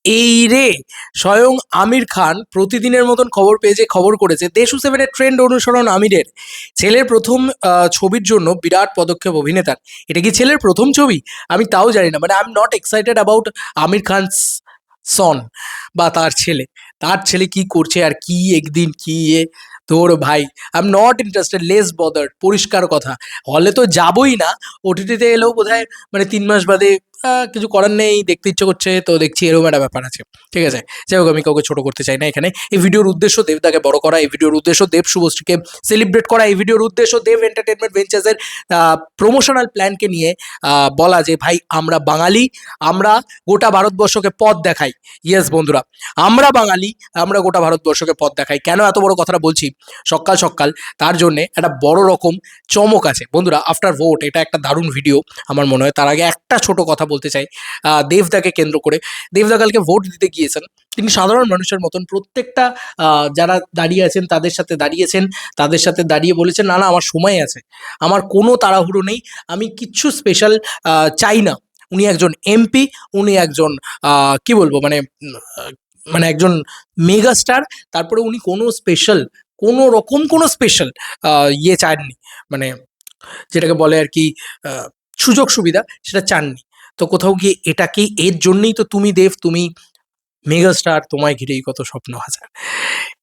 এই রে, স্বয়ং আমির খান প্রতিদিনের মতন খবর পেয়েছে, খবর করেছে দেশু সেভেনের ট্রেন্ড অনুসরণ আমিরের। ছেলের প্রথম ছবির জন্য বিরাট পদক্ষেপ অভিনেতার। এটা কি ছেলের প্রথম ছবি? আমি তাও জানি না, মানে I am not excited about Aamir Khan son বা তার ছেলে কি করছে আর কি একদিন কি তোর ভাই, I am not interested, less bothered, পরিষ্কার কথা। হলে তো যাবই না, ওটিটিতে এলেও বোধহয় মানে 3 মাস বাদে কিছু করার নেই, দেখতে ইচ্ছে করছে তো দেখছি, এরকম একটা ব্যাপার আছে। ঠিক আছে, যাই হোক, আমি কাউকে ছোট করতে চাই না এখানে। এই ভিডিওর উদ্দেশ্য দেবদাকে বড় করা, এই ভিডিওর উদ্দেশ্য দেব শুভশ্রীকে সেলিব্রেট করা, এই ভিডিওর উদ্দেশ্য দেব এন্টারটেনমেন্ট ভেঞ্চার্সের প্রমোশনাল প্ল্যানকে নিয়ে বলা যে ভাই আমরা বাঙালি, আমরা গোটা ভারতবর্ষকে পথ দেখাই। ইয়েস বন্ধুরা, আমরা বাঙালি, আমরা গোটা ভারতবর্ষকে পথ দেখাই। কেন এত বড় কথাটা বলছি সকাল সকাল? তার জন্যে একটা বড় রকম চমক আছে বন্ধুরা। আফটার ভোট এটা একটা দারুণ ভিডিও আমার মনে হয়। তার আগে একটা ছোট কথা বলতে চাই দেবদাকে কেন্দ্র করে। দেবদা কালকে ভোট দিতে গিয়েছেন, তিনি সাধারণ মানুষের মতন প্রত্যেকটা যারা দাঁড়িয়ে আছেন তাদের সাথে দাঁড়িয়েছেন, তাদের সাথে দাঁড়িয়ে বলেছেন না না আমার সময় আছে, আমার কোনো তাড়াহুড়ো নেই, আমি কিচ্ছু স্পেশাল চাই না। উনি একজন এমপি, উনি একজন কি বলবো মানে মানে একজন মেগা স্টার। তারপরে উনি কোনো রকম কোনো স্পেশাল ইয়ে চাননি, মানে যেটাকে বলে আর কি আহ, সুযোগ সুবিধা, সেটা চাননি। তো কোথাও গিয়ে এটা কি এর জন্যই তো তুমি দেব, তুমি মেগা স্টার, তোমায় ঘিরেই কত স্বপ্ন হাজার,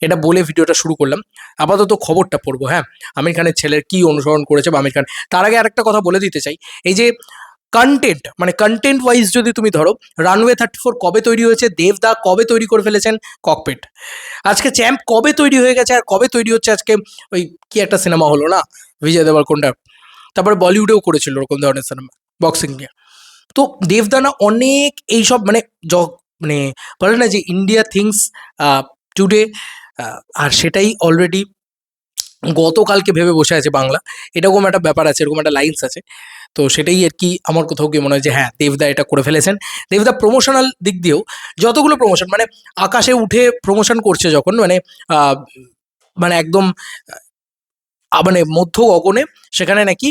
এটা বলে ভিডিওটা শুরু করলাম। আপাতত খবরটা পড়বো। হ্যাঁ, আমির খানের ছেলের কি অনুসরণ করেছে বা আমির খান। তার আগে আরেকটা কথা বলে দিতে চাই, এই যে কন্টেন্ট, মানে কন্টেন্ট ওয়াইজ যদি তুমি ধরো, রানওয়ে 34 কবে তৈরি হয়েছে, দেবদা কবে তৈরি করে ফেলেছেন ককপিট, আজকে চ্যাম্প কবে তৈরি হয়ে গেছে আর কবে তৈরি হচ্ছে আজকে ওই কি একটা সিনেমা হলো না বিজয় দেওয়ালকোন্ডার, তারপরে বলিউডেও করেছিল ওরকম ধরনের সিনেমা বক্সিং নিয়ে। তো দেবদানা অনেক এইসব মানে মানে বলে না যে ইন্ডিয়া থিংস টুডে, আর সেটাই অলরেডি গতকালকে ভেবে বসে আছে বাংলা, এরকম একটা ব্যাপার আছে, এরকম একটা লাইন্স আছে। তো সেটাই আর কি আমার কোথাও গিয়ে মনে হয় যে হ্যাঁ দেবদা এটা করে ফেলেছেন। দেবদা প্রমোশনাল দিক দিয়েও যতগুলো প্রমোশন, মানে আকাশে উঠে প্রমোশন করছে যখন, মানে আহ, মানে একদম মানে মধ্য গগনে সেখানে নাকি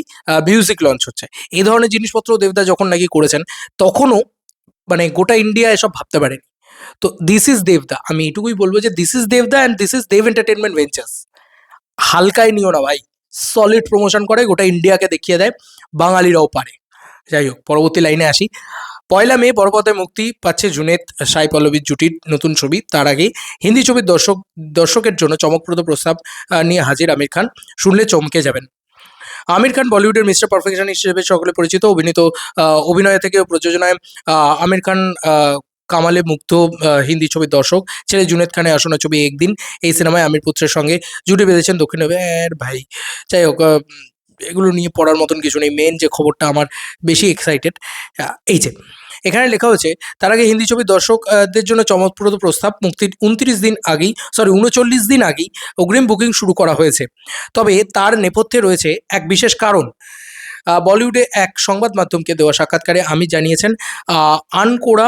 মিউজিক লঞ্চ হচ্ছে, এই ধরনের জিনিসপত্র দেবদা যখন নাকি করেছেন, তখনও মানে গোটা ইন্ডিয়া এসব ভাবতে পারেনি। তো দিস ইজ দেবদা, আমি এটুকুই বলবো যে দিস ইজ দেবদা and this is Dev entertainment ventures. হালকায় নিও না ভাই, সলিড প্রমোশন করে গোটা ইন্ডিয়াকে দেখিয়ে দেয় বাঙালিরাও পারে। যাই হোক, পরবর্তী লাইনে আসি। 1 মে বড় পর্দায় মুক্তি পাচ্ছে জুনেদ সাই পল্লবীর জুটির নতুন ছবি। তার আগে হিন্দি ছবির দর্শকের জন্য চমকপ্রদ প্রস্তাব নিয়ে হাজির আমির খান। শুনলে চমকে যাবেন। আমির খান বলিউডের মিস্টার পারফেকশন হিসেবে সকলে পরিচিত। অভিনয় থেকে প্রযোজনায় আমির খান কামালে মুগ্ধ হিন্দি ছবির দর্শক। ছেলে জুনেদ খানের আসন্ন ছবি একদিন, এই সিনেমায় আমির পুত্রের সঙ্গে জুটি বেঁধেছেন দক্ষিণ ভাই। যাই হোক, এগুলো নিয়ে পড়ার মতন কিছু নেই। মেন যে খবরটা আমার বেশি এক্সাইটেড, এই যে এখানে লেখা হয়েছে, তার আগে হিন্দি ছবির দর্শকদের জন্য চমকপ্রদ প্রস্তাব মুক্তির 39 দিন আগেই অগ্রিম বুকিং শুরু করা হয়েছে। তবে তার নেপথ্যে রয়েছে এক বিশেষ কারণ। বলিউডে এক সংবাদ মাধ্যমকে দেওয়া সাক্ষাৎকারে আমি জানিয়েছেন, আনকোড়া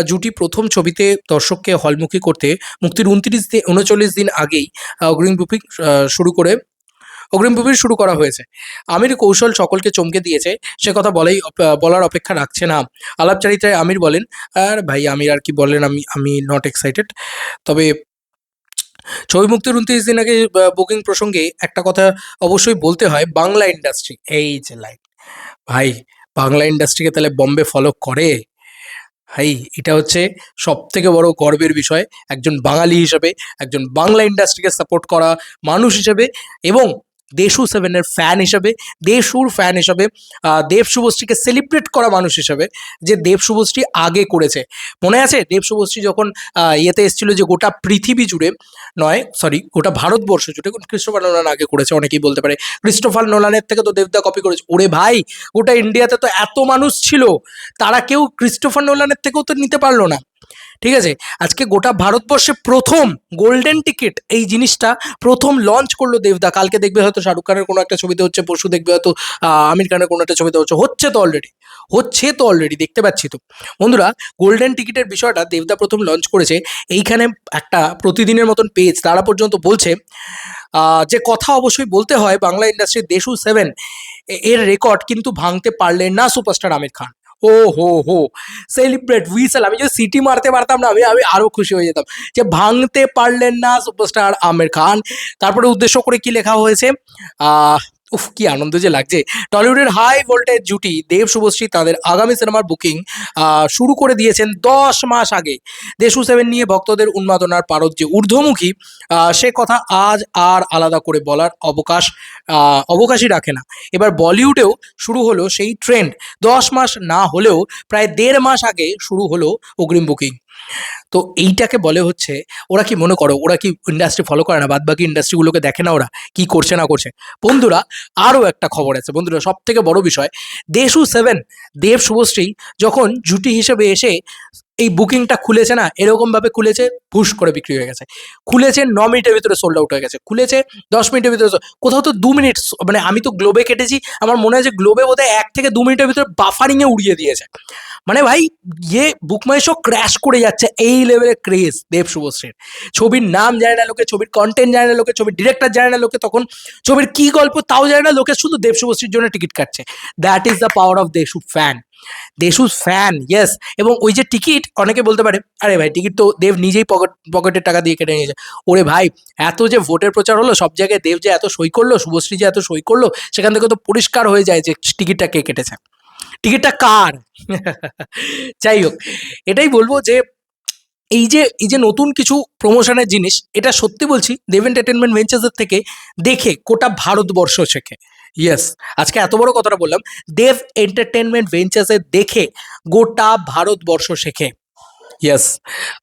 জুটি প্রথম ছবিতে দর্শককে হলমুখী করতে মুক্তির 39 দিন আগেই অগ্রিম বুকিং শুরু করা হয়েছে। আমির কৌশল সকলকে চমকে দিয়েছে, সে কথা বলার অপেক্ষা রাখছে না। আলাপচারিতায় আমির বলেন, আর ভাই আমির আর কি বলেন, আমি আমি নট এক্সাইটেড। তবে ছবি মুক্তির 29 দিন আগে বুকিং প্রসঙ্গে একটা কথা অবশ্যই বলতে হয়, বাংলা ইন্ডাস্ট্রি, এই যে লাইন ভাই, বাংলা ইন্ডাস্ট্রিকে তাহলে বম্বে ফলো করে ভাই, এটা হচ্ছে সব থেকে বড় গর্বের বিষয় একজন বাঙালি হিসেবে, একজন বাংলা ইন্ডাস্ট্রিকে সাপোর্ট করা মানুষ হিসেবে, এবং দেশুর ফ্যান হিসেবে দেব শুভশ্রীকে সেলিব্রেট করা মানুষ হিসেবে, যে দেব শুভশ্রী আগে করেছে। মনে আছে দেব শুভশ্রী যখন ইয়েতে এসেছিল, যে গোটা পৃথিবী জুড়ে নয়, সরি গোটা ভারতবর্ষ জুড়ে, ক্রিস্টোফার নোলান আগে করেছে, অনেকেই বলতে পারে ক্রিস্টোফার নোলানের থেকে তো দেবদা কপি করেছে। ওরে ভাই, গোটা ইন্ডিয়াতে তো এত মানুষ ছিল, তারা কেউ ক্রিস্টোফার নোলানের থেকেও তো নিতে পারলো না। ঠিক আছে, আজকে গোটা ভারতবর্ষে প্রথম গোল্ডেন টিকিট এই জিনিসটা প্রথম লঞ্চ করলো দেবদা। কালকে দেখবে হয়তো শাহরুখ খানের কোনো একটা ছবিতে হচ্ছে, পরশু দেখবে হয়তো আমির খানের কোনো একটা ছবিতে হচ্ছে তো অলরেডি দেখতে পাচ্ছি তো। বন্ধুরা, গোল্ডেন টিকিটের বিষয়টা দেবদা প্রথম লঞ্চ করেছে। এইখানে একটা প্রতিদিনের মতন পেজ তারা পর্যন্ত বলছে যে কথা অবশ্যই বলতে হয়, বাংলা ইন্ডাস্ট্রির দেশু 7 এর রেকর্ড কিন্তু ভাঙতে পারলেন না সুপারস্টার আমির খান। ও হো হো, সেলিব্রেট হুইসেল, আমি যদি সিটি মারতে পারতাম না আমি আমি আরো খুশি হয়ে যেতাম যে ভাঙতে পারলেন না সুপারস্টার আমির খান। তারপরে উদ্দেশ্য করে কি লেখা হয়েছে, উফ কি আনন্দ যে লাগছে। টলিউডের হাই ভোল্টেজ জুটি দেব শুভশ্রী তাদের আগামী সিনেমার বুকিং শুরু করে দিয়েছেন 10 মাস আগে। দেশু সেভেন নিয়ে ভক্তদের উন্মাদনার পারদ যে ঊর্ধ্বমুখী, সে কথা আজ আর আলাদা করে বলার অবকাশই রাখে না। এবার বলিউডেও শুরু হলো সেই ট্রেন্ড। 10 মাস না হলেও প্রায় 1.5 মাস আগে শুরু হলো অগ্রিম বুকিং। তো এইটাকে বলে হচ্ছে, ওরা কি মনে করো ওরা কি ইন্ডাস্ট্রি ফলো করে না, বাদ বাকি ইন্ডাস্ট্রিগুলোকে দেখে না ওরা কি করছে না করছে? বন্ধুরা, আরও একটা খবর আছে বন্ধুরা, সব থেকে বড় বিষয়, দেশু সেভেন দেব শুভশ্রী যখন জুটি হিসেবে এসে এই বুকিংটা খুলেছে না, এরকমভাবে খুলেছে, হুশ করে বিক্রি হয়ে গেছে। খুলেছে 9 মিনিটের ভিতরে সোল্ড আউট হয়ে গেছে, খুলেছে 10 মিনিটের ভিতরে কোথাও তো 2 মিনিট, মানে আমি তো গ্লোবে কেটেছি, আমার মনে হয় যে গ্লোবে বোধহয় 1 থেকে 2 মিনিটের ভিতরে বাফারিংয়ে উড়িয়ে দিয়েছে। মানে ভাই, ইয়ে বুক মাই শো ক্র্যাশ করে যাচ্ছে, এই লেভেলের ক্রেজ দেব শুভশ্রীর। ছবির নাম জানে না লোকে, ছবির কন্টেন্ট জানে না লোকে, ছবির ডিরেক্টর জানে না লোকে, তখন ছবির কি গল্প তাও জানে না লোকে, শুধু দেব শুভশ্রীর জন্য টিকিট কাটছে। That is the power of Deshu fan. Deshu fan, yes. এবং ওই যে টিকিট, অনেকে বলতে পারে আরে ভাই টিকিট তো দেব নিজেই পকেটের টাকা দিয়ে কেটে নিয়েছে। ওরে ভাই, এত যে ভোটের প্রচার হলো সব জায়গায়, দেব যে এত সই করলো, শুভশ্রী যে এত সই করলো, সেখান থেকে তো পরিষ্কার হয়ে যায় যে টিকিটটা কে কেটেছে, টিকিটটা কার। যাই হোক, এটাই বলবো যে এই যে নতুন কিছু প্রমোশনের জিনিস, এটা সত্যি বলছি দেব এন্টারটেনমেন্ট ভেঞ্চার্সের থেকে দেখে গোটা ভারতবর্ষ শেখে। ইয়েস, আজকে এত বড় কথাটা বললাম, দেব এন্টারটেনমেন্ট ভেঞ্চার্সের দেখে গোটা ভারতবর্ষ শেখে। ইয়েস।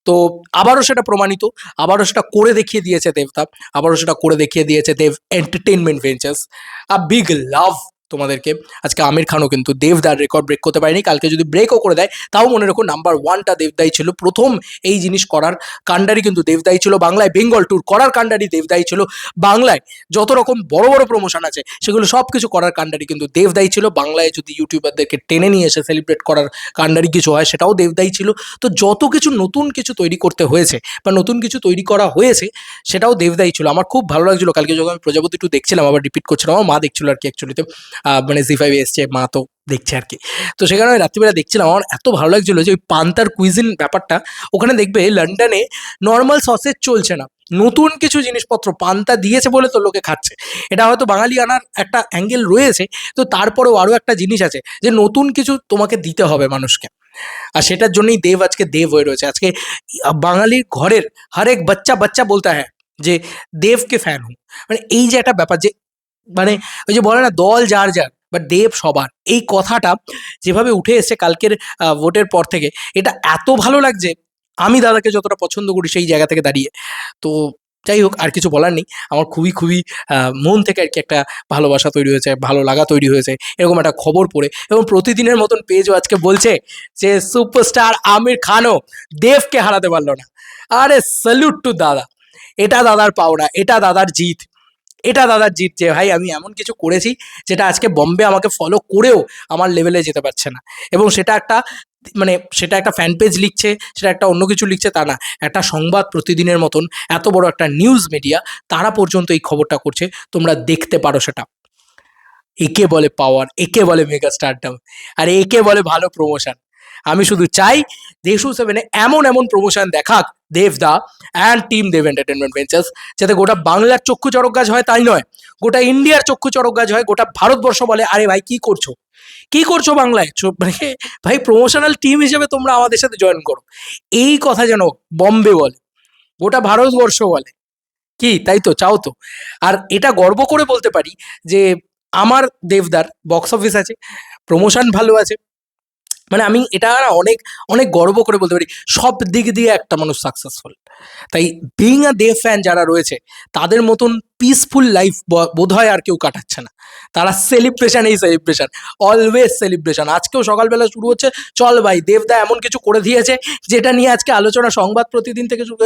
তো আবারও সেটা প্রমাণিত, আবারও সেটা করে দেখিয়ে দিয়েছে দেবতা, আবারও সেটা করে দেখিয়ে দিয়েছে দেব এন্টারটেনমেন্ট ভেঞ্চার্স। বিগ লাভ তোমাদেরকে। আজকে আমির খানও কিন্তু দেবদার রেকর্ড ব্রেক করতে পারেনি, কালকে যদি ব্রেকও করে দেয় তাও মনে রাখো নাম্বার ওয়ানটা দেবদাই ছিল, প্রথম এই জিনিস করার কাণ্ডারি কিন্তু দেবদাই ছিল, বাংলায় বেঙ্গল ট্যুর করার কাণ্ডারি দেবদাই ছিল, বাংলায় যত রকম বড় বড় প্রমোশন আছে সেগুলো সব কিছু করার কাণ্ডারি কিন্তু দেবদাই ছিল, বাংলায় যদি ইউটিউবারদেরকে টেনে নিয়ে এসে সেলিব্রেট করার কাণ্ডারি কিছু হয় সেটাও দেবদাই ছিল। তো যত কিছু নতুন কিছু তৈরি করতে হয়েছে বা নতুন কিছু তৈরি করা হয়েছে সেটাও দেবদাই ছিল। আমার খুব ভালো লাগছিল কালকে যখন আমি প্রজাপতি টু দেখছিলাম, আবার রিপিট করছিলাম, আমার মা দেখছিল আর কি অ্যাকচুয়ালিতে, মানে জি5 এসছে, মা তো দেখছে আর কি। তো সেখানে আমি রাত্রিবেলা দেখছিলাম, আমার এত ভালো লাগছিল যে ওই পান্তার কুইজিন ব্যাপারটা, ওখানে দেখবে লন্ডনে নর্মাল সসেজ চলছে না, নতুন কিছু জিনিসপত্র পান্তা দিয়েছে বলে তো লোকে খাচ্ছে। এটা হয়তো বাঙালি আনার একটা অ্যাঙ্গেল রয়েছে, তো তারপরেও আরও একটা জিনিস আছে যে নতুন কিছু তোমাকে দিতে হবে মানুষকে, আর সেটার জন্যই দেব আজকে দেব হয়ে রয়েছে। আজকে বাঙালির ঘরের হরেক বাচ্চা বাচ্চা বলতে হয় যে দেবকে ফ্যান হুঁ। মানে এই যে একটা ব্যাপার যে, মানে ওই যে বলে না দল যার যার বাট দেব সবার, এই কথাটা যেভাবে উঠে এসছে কালকের ভোটের পর থেকে, এটা এত ভালো লাগছে। আমি দাদাকে যতটা পছন্দ করি সেই জায়গা থেকে দাঁড়িয়ে, তো যাই হোক আর কিছু বলার নেই। আমার খুবই খুবই মন থেকে আর কি একটা ভালোবাসা তৈরি হয়েছে, ভালো লাগা তৈরি হয়েছে এরকম একটা খবর পড়ে। এবং প্রতিদিনের মতন পেজও আজকে বলছে যে সুপারস্টার আমির খানও দেবকে হারাতে পারলো না। আরে স্যালুট টু দাদা, এটা দাদার পাওনা, এটা দাদার জিত, এটা দাদার জিত যে ভাই আমি এমন কিছু করেছি যেটা আজকে বম্বে আমাকে ফলো করেও আমার লেভেলে যেতে পারছে না। এবং সেটা একটা, মানে সেটা একটা ফ্যান পেজ লিখছে, সেটা একটা অন্য কিছু লিখছে তা না, একটা সংবাদ প্রতিদিনের মতন এত বড় একটা নিউজ মিডিয়া তারা পর্যন্ত এই খবরটা করছে, তোমরা দেখতে পারো সেটা। একে বলে পাওয়ার, একে বলে মেগা স্টারডম, আর একে বলে ভালো প্রমোশন। আমি শুধু চাই দেশু সেভেনে এমন এমন প্রমোশন দেখাক দেবদা and team Dev entertainment ventures, যাতে গোটা বাংলার চক্ষু চড়ক গাছ হয় তাই নয়, গোটা ইন্ডিয়ার চক্ষু চড়ক গাছ হয়, গোটা ভারতবর্ষ বলে আরে ভাই কি করছো, কি করছো বাংলায়, মানে ভাই প্রমোশনাল টিম হিসেবে তোমরা আমাদের সাথে জয়েন করো। এই কথা যেন বম্বে বলে, গোটা ভারতবর্ষ বলে, কি তাই তো চাও তো? আর এটা গর্ব করে বলতে পারি যে আমার দেবদার বক্স অফিস আছে, প্রমোশন ভালো আছে, মানে আমি এটা না অনেক অনেক গর্ব করে বলতে পারি, সব দিক দিয়ে একটা মানুষ সাকসেসফুল। তাই বিইং আ দেব ফ্যান যারা রয়েছে তাদের মতন পিসফুল লাইফ বোধহয় আর কেউ কাটাচ্ছে না। তারা সেলিব্রেশন, এই সেলিব্রেশন, অলওয়েজ সেলিব্রেশন। আজকেও সকালবেলা শুরু হচ্ছে, চল ভাই দেবদা এমন কিছু করে দিয়েছে যেটা নিয়ে আজকে আলোচনা, সংবাদ প্রতিদিন থেকে শুরু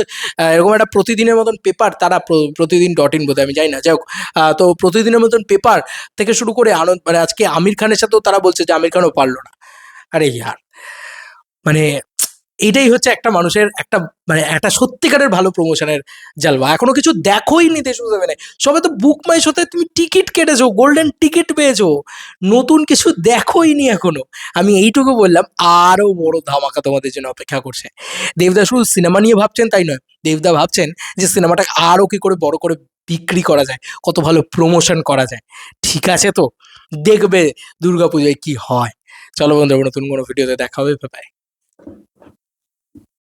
এরকম একটা প্রতিদিনের মতন পেপার, তারা প্রতিদিন ডট ইন বোধহয়, আমি জানি না, যাই হোক, তো প্রতিদিনের মতন পেপার থেকে শুরু করে আনন্দ, মানে আজকে আমির খানের সাথেও তারা বলছে যে আমির খানও পারলো না। আরে ইয়ার, মানে এটাই হচ্ছে একটা মানুষের একটা মানে একটা সত্যিকারের ভালো প্রমোশনের জালবা। এখনো কিছু দেখোই নি দেশু সেভেনে, সবে তো বুক মাই শোতে তুমি টিকিট কেটেছো, গোল্ডেন টিকিট পেয়েছো, নতুন কিছু দেখোই নি এখনো। আমি এইটুকু বললাম, আরো বড় ধামাকা তোমাদের জন্য অপেক্ষা করছে। দেবদা শুধু সিনেমা নিয়ে ভাবছেন তাই নয়, দেবদা ভাবছেন যে সিনেমাটা আরো কি করে বড় করে বিক্রি করা যায়, কত ভালো প্রমোশন করা যায়। ঠিক আছে, তো দেখবে দুর্গাপুজোয় কি হয়। চলো বন্ধুরা, নতুন কোনো ভিডিওতে দেখা হবে, বাই।